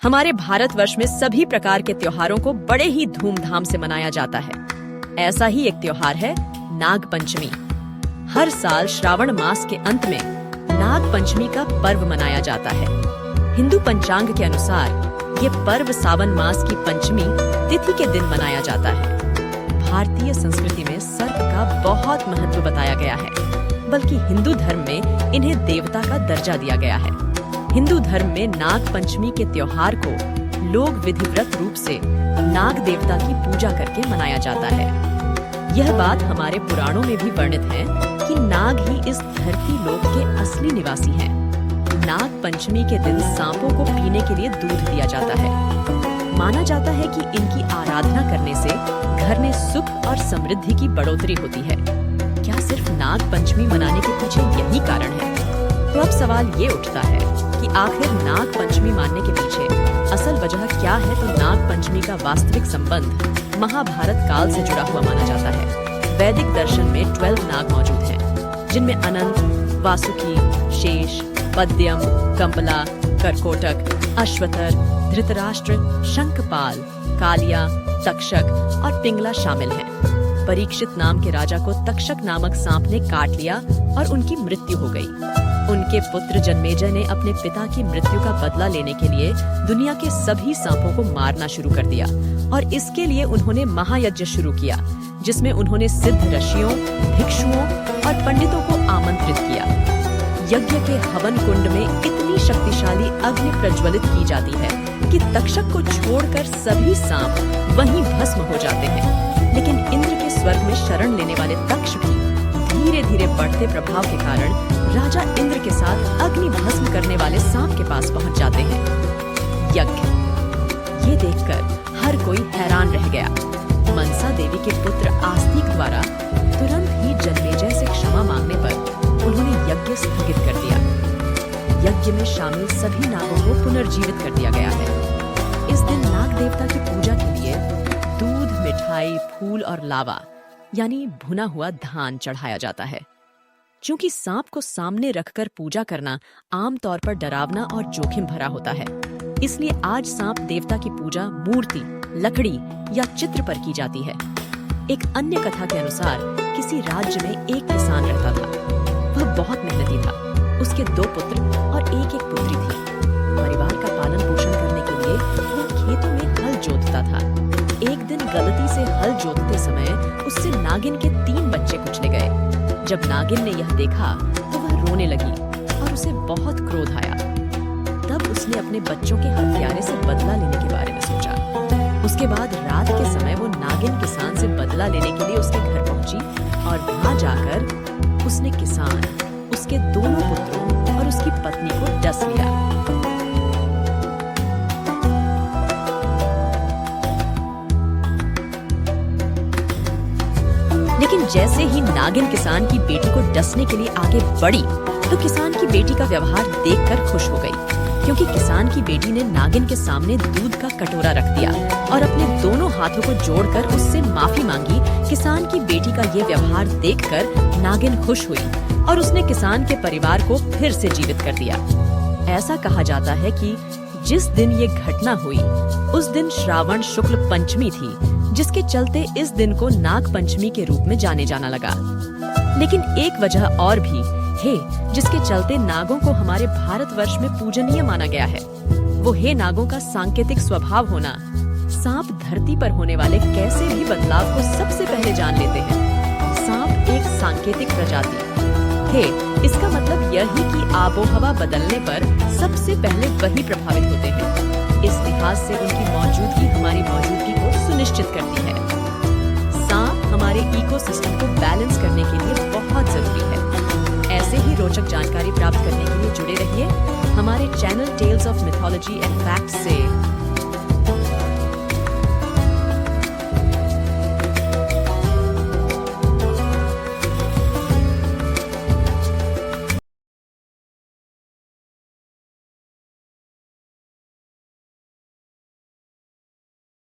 हमारे भारतवर्ष में सभी प्रकार के त्योहारों को बड़े ही धूमधाम से मनाया जाता है। ऐसा ही एक त्योहार है नाग पंचमी। हर साल श्रावण मास के अंत में नाग पंचमी का पर्व मनाया जाता है। हिंदू पंचांग के अनुसार ये पर्व सावन मास की पंचमी तिथि के दिन मनाया जाता है। भारतीय संस्कृति में सर्प का बहुत महत्व बताया गया है, बल्कि हिंदू धर्म में इन्हें देवता का दर्जा दिया गया है। हिंदू धर्म में नाग पंचमी के त्योहार को लोग विधिवत रूप से नाग देवता की पूजा करके मनाया जाता है। यह बात हमारे पुराणों में भी वर्णित है कि नाग ही इस धरती लोक के असली निवासी हैं। नाग पंचमी के दिन सांपों को पीने के लिए दूध दिया जाता है। माना जाता है कि इनकी आराधना करने से घर में सुख और समृद्धि की बढ़ोतरी होती है। क्या सिर्फ नाग पंचमी मनाने के पीछे यही कारण है? तो अब सवाल ये उठता है कि आखिर नाग पंचमी मानने के पीछे असल वजह क्या है? तो नाग पंचमी का वास्तविक संबंध महाभारत काल से जुड़ा हुआ माना जाता है। वैदिक दर्शन में 12 नाग मौजूद हैं, जिनमें अनंत, वासुकी, शेष, पद्यम, कंबला, करकोटक, अश्वतर, धृतराष्ट्र, शंखपाल, कालिया, तक्षक और पिंगला शामिल हैं। परीक्षित नाम के राजा को तक्षक नामक सांप ने काट लिया और उनकी मृत्यु हो गई। उनके पुत्र जन्मेजय ने अपने पिता की मृत्यु का बदला लेने के लिए दुनिया के सभी सांपों को मारना शुरू कर दिया और इसके लिए उन्होंने महायज्ञ शुरू किया, जिसमें उन्होंने सिद्ध ऋषियों, भिक्षुओं और पंडितों को आमंत्रित किया। यज्ञ के हवन कुंड में इतनी शक्तिशाली अग्नि प्रज्वलित की जाती है कि तक्षक को छोड़कर सभी सांप वहीं भस्म हो जाते हैं। लेकिन इंद्र के स्वर्ग में शरण लेने वाले तक्ष भी धीरे धीरे बढ़ते प्रभाव के कारण राजा इंद्र के साथ अग्नि भस्म करने वाले सांप के पास पहुंच जाते हैं। यज्ञ ये देखकर हर कोई हैरान रह गया। मनसा देवी के पुत्र आस्तिक द्वारा तुरंत ही जन्मेजय से क्षमा मांगने पर उन्होंने यज्ञ स्थगित कर दिया। यज्ञ में शामिल सभी नागों को पुनर्जीवित कर दिया गया है। इस दिन नाग देवता की पूजा के लिए दूध, मिठाई, फूल और लावा यानी भुना हुआ धान चढ़ाया जाता है। क्योंकि सांप को सामने रखकर पूजा करना आमतौर पर डरावना और जोखिम भरा होता है, इसलिए आज सांप देवता की पूजा मूर्ति, लकड़ी या चित्र पर की जाती है। एक अन्य कथा के अनुसार किसी राज्य में एक किसान रहता था। वह बहुत मेहनती था। उसके 2 पुत्र और एक पुत्री थी। परिवार का पालन पोषण करने के लिए वह खेतों में हल जोतता था। एक दिन गलती से हल जोतते समय उससे नागिन के 3 बच्चे कुचले गए। जब नागिन ने यह देखा तो वह रोने लगी और उसे बहुत क्रोध आया। तब उसने अपने बच्चों के हत्यारे से बदला लेने के बारे में सोचा। उसके बाद रात के समय वो नागिन किसान से बदला लेने के लिए उसके घर पहुंची और वहां जाकर उसने किसान, उसके दोनों पुत्रों और उसकी पत्नी को डस लिया। लेकिन जैसे ही नागिन किसान की बेटी को डसने के लिए आगे बढ़ी तो किसान की बेटी का व्यवहार देखकर खुश हो गई, क्योंकि किसान की बेटी ने नागिन के सामने दूध का कटोरा रख दिया और अपने दोनों हाथों को जोड़कर उससे माफी मांगी। किसान की बेटी का ये व्यवहार देखकर नागिन खुश हुई और उसने किसान के परिवार को फिर से जीवित कर दिया। ऐसा कहा जाता है कि जिस दिन ये घटना हुई उस दिन श्रावण शुक्ल पंचमी थी, जिसके चलते इस दिन को नाग पंचमी के रूप में जाने जाना लगा। लेकिन एक वजह और भी है जिसके चलते नागों को हमारे भारतवर्ष में पूजनीय माना गया है। वो है नागों का सांकेतिक स्वभाव होना। सांप धरती पर होने वाले कैसे भी बदलाव को सबसे पहले जान लेते हैं। सांप एक सांकेतिक प्रजाति है। इसका मतलब यह है कि आबोहवा बदलने पर सबसे पहले वही प्रभावित होते हैं। इस लिहाज से उनकी मौजूदगी हमारी मौजूदगी को सुनिश्चित करती है। सांप हमारे इकोसिस्टम को बैलेंस करने के लिए बहुत जरूरी है। ऐसे ही रोचक जानकारी प्राप्त करने के लिए जुड़े रहिए हमारे channel Tales of Mythology and Facts से।